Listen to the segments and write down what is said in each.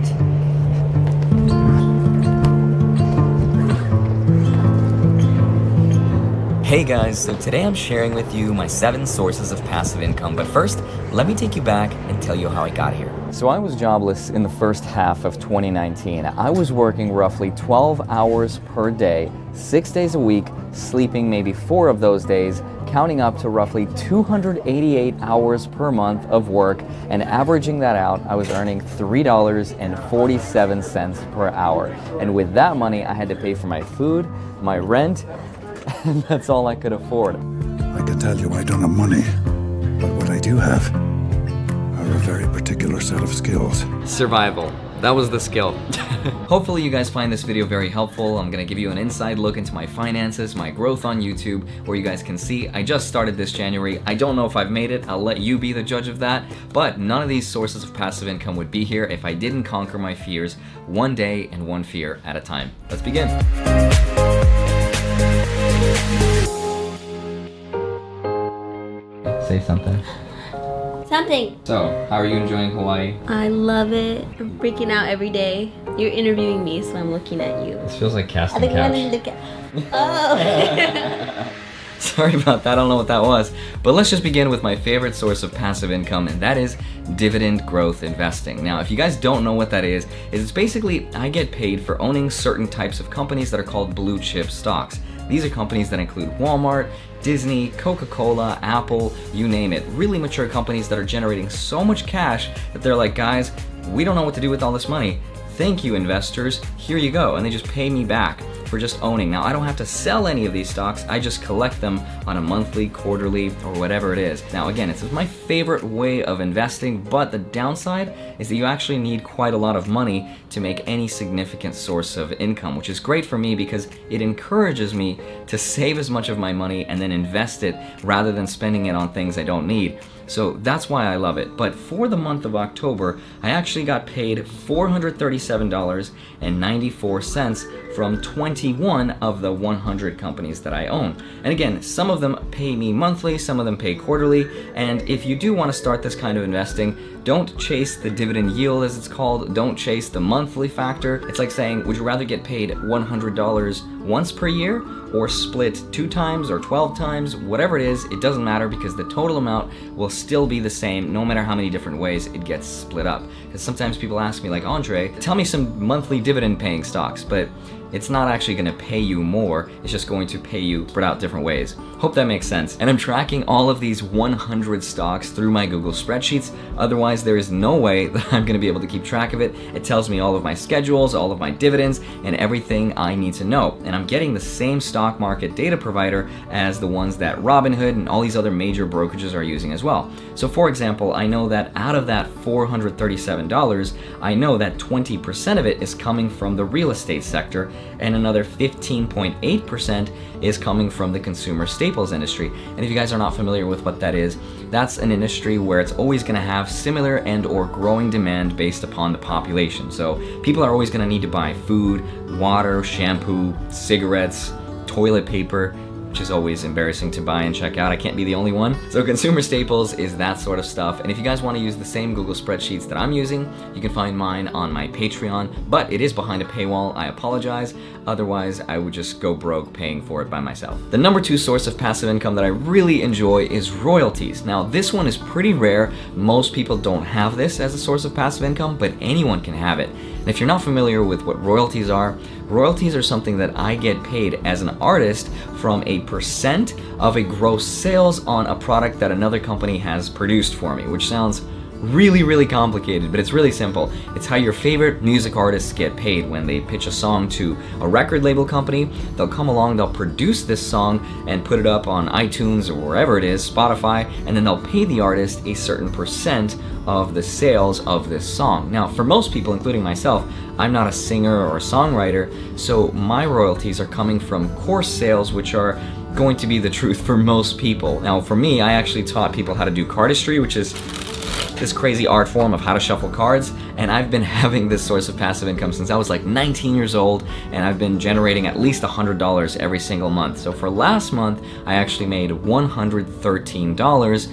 smart. Hey guys, so today I'm sharing with you my 7 sources of passive income, but first, let me take you back and tell you how I got here. So I was jobless in the first half of 2019. I was working roughly 12 hours per day, 6 days a week, sleeping maybe 4 of those days, counting up to roughly 288 hours per month of work, and averaging that out, I was earning $3.47 per hour. And with that money, I had to pay for my food, my rent, and that's all I could afford. I can tell you I don't have money, but what I do have are a very particular set of skills. Survival. That was the skill. Hopefully you guys find this video very helpful. I'm gonna give you an inside look into my finances, my growth on YouTube, where you guys can see I just started this January. I don't know if I've made it. I'll let you be the judge of that. But none of these sources of passive income would be here if I didn't conquer my fears one day and one fear at a time. Let's begin. Say something. Something. So, how are you enjoying Hawaii? I love it. I'm freaking out every day. You're interviewing me, so I'm looking at you. This feels like casting I think couch. I'm gonna look at. Oh. Sorry about that, I don't know what that was. But let's just begin with my favorite source of passive income, and that is dividend growth investing. Now, if you guys don't know what that is it's basically I get paid for owning certain types of companies that are called blue chip stocks. These are companies that include Walmart, Disney, Coca-Cola, Apple, you name it. Really mature companies that are generating so much cash that they're like, guys, we don't know what to do with all this money. Thank you, investors. Here you go. And they just pay me back for just owning. Now, I don't have to sell any of these stocks. I just collect them on a monthly, quarterly, or whatever it is. Now, again, it's my favorite way of investing, but the downside is that you actually need quite a lot of money to make any significant source of income, which is great for me because it encourages me to save as much of my money and then invest it rather than spending it on things I don't need. So that's why I love it. But for the month of October, I actually got paid $437.94 from 21 of the 100 companies that I own. And again, some of them pay me monthly, some of them pay quarterly. And if you do want to start this kind of investing, don't chase the dividend yield, as it's called. Don't chase the monthly factor. It's like saying, would you rather get paid $100 once per year or split 2 times or 12 times? Whatever it is, it doesn't matter because the total amount will still be the same no matter how many different ways it gets split up. Because sometimes people ask me like, Andre, tell me some monthly dividend paying stocks, but it's not actually going to pay you more, it's just going to pay you spread out different ways. Hope that makes sense. And I'm tracking all of these 100 stocks through my Google spreadsheets, otherwise there is no way that I'm going to be able to keep track of it. It tells me all of my schedules, all of my dividends, and everything I need to know. And I'm getting the same stock market data provider as the ones that Robinhood and all these other major brokerages are using as well. So for example, I know that out of that $437, I know that 20% of it is coming from the real estate sector, and another 15.8% is coming from the consumer staples industry. And if you guys are not familiar with what that is, that's an industry where it's always going to have similar and or growing demand based upon the population. So people are always going to need to buy food, water, shampoo, cigarettes, toilet paper, which is always embarrassing to buy and check out. I can't be the only one. So consumer staples is that sort of stuff. And if you guys want to use the same Google spreadsheets that I'm using, you can find mine on my Patreon, but it is behind a paywall. I apologize. Otherwise, I would just go broke paying for it by myself. The number 2 source of passive income that I really enjoy is royalties. Now, this one is pretty rare. Most people don't have this as a source of passive income, but anyone can have it. And if you're not familiar with what royalties are something that I get paid as an artist from a percent of a gross sales on a product that another company has produced for me, which sounds really, really complicated, but it's really simple. It's how your favorite music artists get paid when they pitch a song to a record label company. They'll come along, they'll produce this song and put it up on iTunes or wherever it is, Spotify, and then they'll pay the artist a certain percent of the sales of this song. Now, for most people, including myself, I'm not a singer or a songwriter, so my royalties are coming from course sales, which are going to be the truth for most people. Now, for me, I actually taught people how to do cardistry, which is this crazy art form of how to shuffle cards, and I've been having this source of passive income since I was like 19 years old, and I've been generating at least $100 every single month. So for last month, I actually made $113,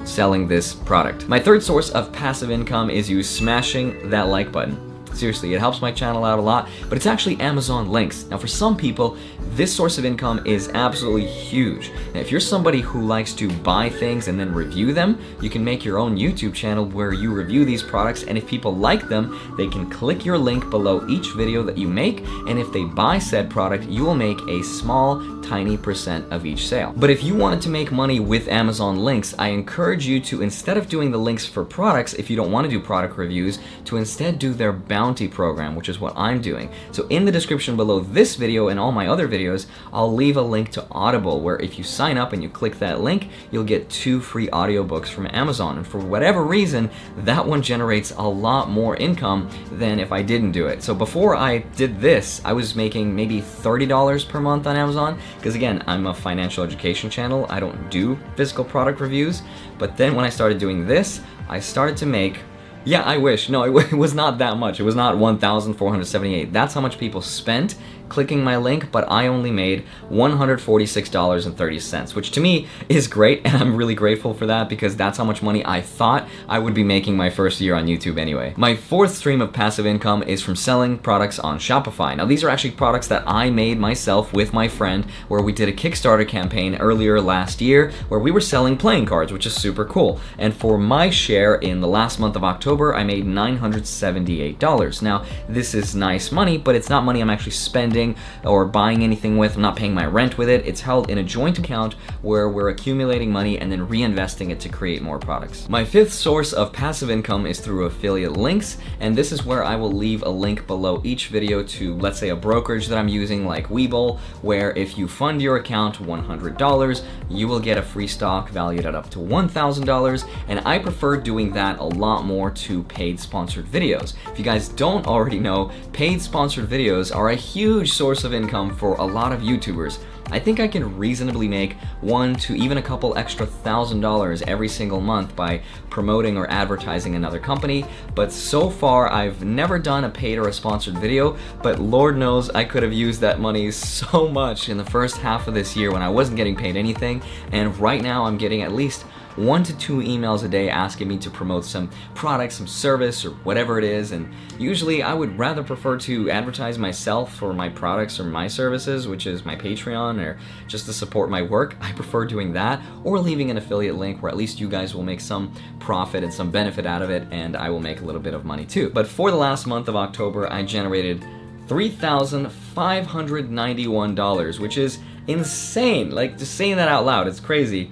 selling this product. My third source of passive income is you smashing that like button. Seriously, it helps my channel out a lot, but it's actually Amazon links. Now for some people, this source of income is absolutely huge. Now, if you're somebody who likes to buy things and then review them, you can make your own YouTube channel where you review these products, and if people like them, they can click your link below each video that you make, and if they buy said product, you will make a small, tiny % of each sale. But if you wanted to make money with Amazon links, I encourage you to, instead of doing the links for products, if you don't want to do product reviews, to instead do their bounty program, which is what I'm doing. So in the description below this video and all my other videos, I'll leave a link to Audible, where if you sign up and you click that link, you'll get 2 free audiobooks from Amazon. And for whatever reason, that one generates a lot more income than if I didn't do it. So before I did this, I was making maybe $30 per month on Amazon, because again, I'm a financial education channel. I don't do physical product reviews. But then when I started doing this, I started to make, yeah, I wish. No, it was not that much. It was not 1,478. That's how much people spent clicking my link, but I only made $146.30, which to me is great, and I'm really grateful for that because that's how much money I thought I would be making my first year on YouTube anyway. My fourth stream of passive income is from selling products on Shopify. Now these are actually products that I made myself with my friend, where we did a Kickstarter campaign earlier last year where we were selling playing cards, which is super cool. And for my share in the last month of October, I made $978. Now this is nice money, but it's not money I'm actually spending or buying anything with. I'm not paying my rent with it. It's held in a joint account where we're accumulating money and then reinvesting it to create more products. My fifth source of passive income is through affiliate links, and this is where I will leave a link below each video to, let's say, a brokerage that I'm using like Webull, where if you fund your account $100, you will get a free stock valued at up to $1,000, and I prefer doing that a lot more to paid sponsored videos. If you guys don't already know, paid sponsored videos are a huge source of income for a lot of YouTubers. I think I can reasonably make $1 to even a couple extra $1,000 every single month by promoting or advertising another company, but so far I've never done a paid or a sponsored video, but Lord knows I could have used that money so much in the first half of this year when I wasn't getting paid anything, and right now I'm getting at least 1 to 2 emails a day asking me to promote some product, some service, or whatever it is, and usually I would rather prefer to advertise myself for my products or my services, which is my Patreon, or just to support my work. I prefer doing that, or leaving an affiliate link where at least you guys will make some profit and some benefit out of it, and I will make a little bit of money too. But for the last month of October, I generated $3,591, which is insane. Like, just saying that out loud, it's crazy.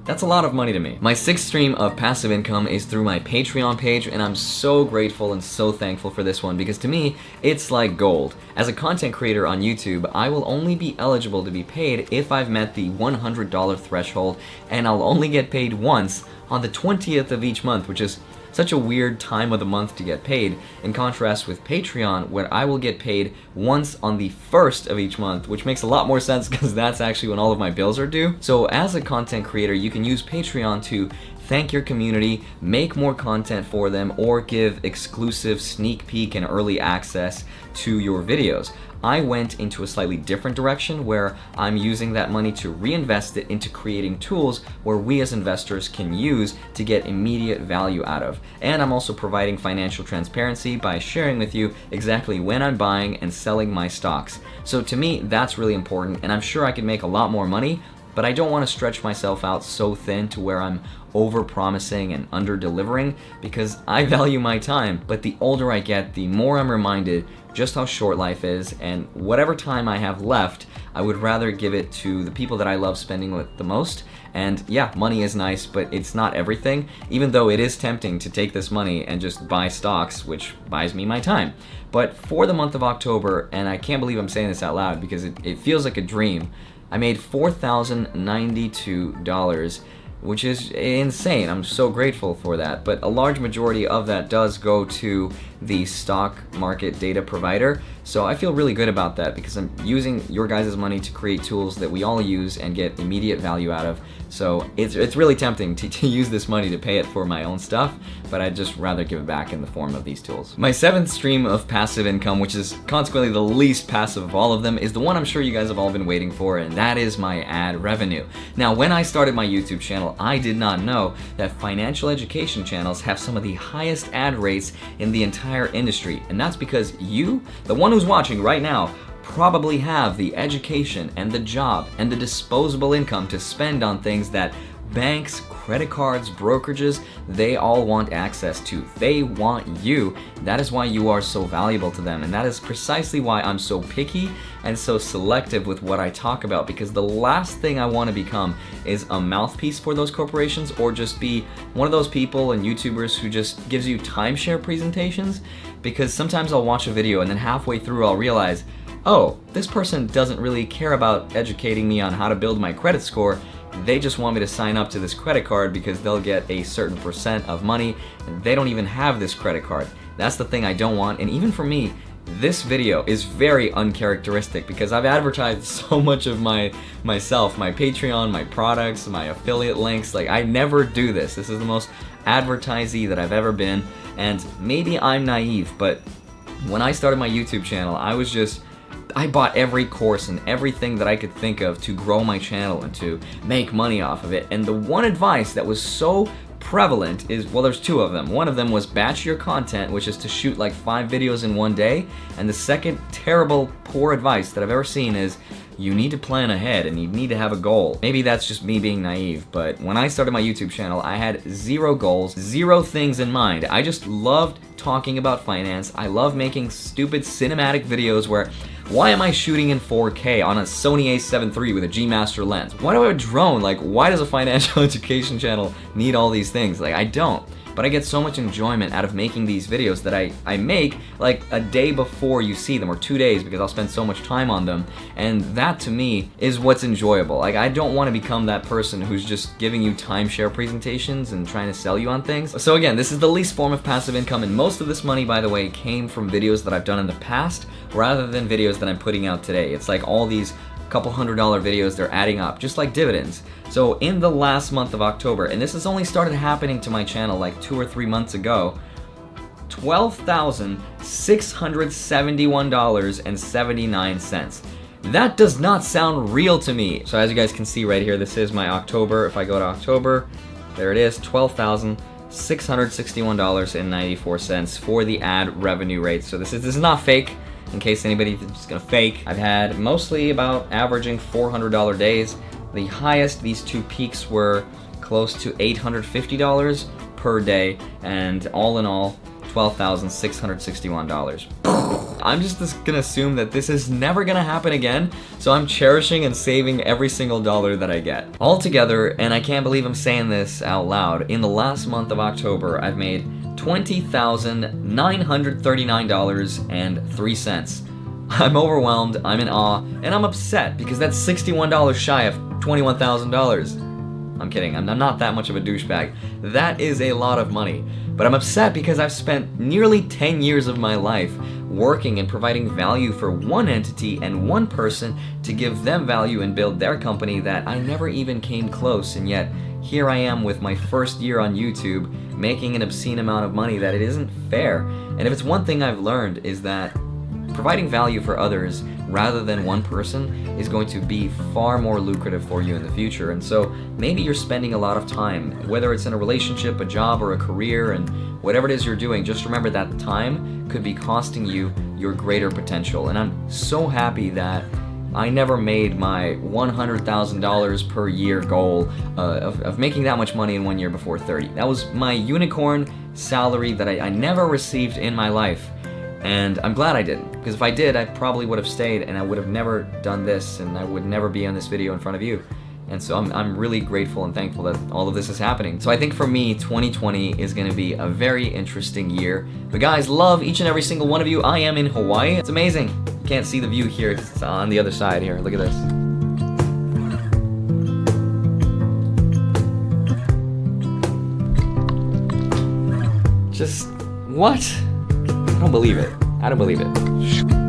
That's a lot of money to me. My sixth stream of passive income is through my Patreon page, and I'm so grateful and so thankful for this one because to me, it's like gold. As a content creator on YouTube, I will only be eligible to be paid if I've met the $100 threshold, and I'll only get paid once on the 20th of each month, which is such a weird time of the month to get paid, in contrast with Patreon, where I will get paid once on the 1st of each month, which makes a lot more sense because that's actually when all of my bills are due. So as a content creator, you can use Patreon to thank your community, make more content for them, or give exclusive sneak peek and early access to your videos. I went into a slightly different direction where I'm using that money to reinvest it into creating tools where we as investors can use to get immediate value out of. And I'm also providing financial transparency by sharing with you exactly when I'm buying and selling my stocks. So to me, that's really important, and I'm sure I could make a lot more money, but I don't want to stretch myself out so thin to where I'm over-promising and under-delivering because I value my time. But the older I get, the more I'm reminded just how short life is, and whatever time I have left, I would rather give it to the people that I love spending with the most. And yeah, money is nice, but it's not everything, even though it is tempting to take this money and just buy stocks, which buys me my time. But for the month of October, and I can't believe I'm saying this out loud because it feels like a dream, I made $4,092, which is insane. I'm so grateful for that, but a large majority of that does go to the stock market data provider. So I feel really good about that because I'm using your guys' money to create tools that we all use and get immediate value out of. So it's really tempting to use this money to pay it for my own stuff, but I'd just rather give it back in the form of these tools. My 7th stream of passive income, which is consequently the least passive of all of them, is the one I'm sure you guys have all been waiting for, and that is my ad revenue. Now, when I started my YouTube channel, I did not know that financial education channels have some of the highest ad rates in the entire industry, and that's because you, the one who's watching right now, probably have the education and the job and the disposable income to spend on things that banks, credit cards, brokerages, they all want access to. They want you. That is why you are so valuable to them. And that is precisely why I'm so picky and so selective with what I talk about, because the last thing I want to become is a mouthpiece for those corporations or just be one of those people and YouTubers who just gives you timeshare presentations. Because sometimes I'll watch a video and then halfway through I'll realize, oh, this person doesn't really care about educating me on how to build my credit score. They just want me to sign up to this credit card because they'll get a certain percent of money, and they don't even have this credit card. That's the thing I don't want. And even for me, this video is very uncharacteristic because I've advertised so much of myself, my Patreon, my products, my affiliate links. Like, I never do this. This is the most advertisee that I've ever been. And maybe I'm naive, but when I started my YouTube channel, I bought every course and everything that I could think of to grow my channel and to make money off of it. And the one advice that was so prevalent is, well, there's two of them. One of them was batch your content, which is to shoot like 5 videos in one day. And the second terrible, poor advice that I've ever seen is you need to plan ahead and you need to have a goal. Maybe that's just me being naive, but when I started my YouTube channel, I had 0 goals, 0 things in mind. I just loved talking about finance. I love making stupid cinematic videos where, why am I shooting in 4K on a Sony a7 III with a G Master lens? Why do I have a drone? Like, why does a financial education channel need all these things? Like, I don't. But I get so much enjoyment out of making these videos that I make like a day before you see them, or 2 days, because I'll spend so much time on them. And that to me is what's enjoyable. Like, I don't want to become that person who's just giving you timeshare presentations and trying to sell you on things. So again, this is the least form of passive income, and most of this money, by the way, came from videos that I've done in the past rather than videos that I'm putting out today. It's like all these couple $100 videos, they're adding up, just like dividends. So in the last month of October, and this has only started happening to my channel like 2 or 3 months ago, $12,671.79. That does not sound real to me. So as you guys can see right here, this is my October. If I go to October, there it is, $12,661.94 for the ad revenue rate. So this is not fake. In case anybody's just gonna fake, I've had mostly about averaging $400 days. The highest, these 2 peaks were close to $850 per day, and all in all, $12,661. I'm just gonna assume that this is never gonna happen again, so I'm cherishing and saving every single dollar that I get. Altogether, and I can't believe I'm saying this out loud, in the last month of October, I've made $20,939.03. I'm overwhelmed, I'm in awe, and I'm upset because that's $61 shy of $21,000. I'm kidding, I'm not that much of a douchebag. That is a lot of money. But I'm upset because I've spent nearly 10 years of my life working and providing value for one entity and one person to give them value and build their company that I never even came close, and yet here I am with my first year on YouTube making an obscene amount of money that it isn't fair. And if it's one thing I've learned is that providing value for others rather than one person is going to be far more lucrative for you in the future. And so maybe you're spending a lot of time, whether it's in a relationship, a job, or a career, and whatever it is you're doing, just remember that time could be costing you your greater potential. And I'm so happy that I never made my $100,000 per year goal of making that much money in 1 year before 30. That was my unicorn salary that I never received in my life. And I'm glad I didn't, because if I did, I probably would have stayed and I would have never done this, and I would never be on this video in front of you. And so I'm really grateful and thankful that all of this is happening. So I think for me, 2020 is gonna be a very interesting year. But guys, love each and every single one of you. I am in Hawaii. It's amazing. You can't see the view here. It's on the other side here. Look at this. Just, what? I don't believe it. I don't believe it.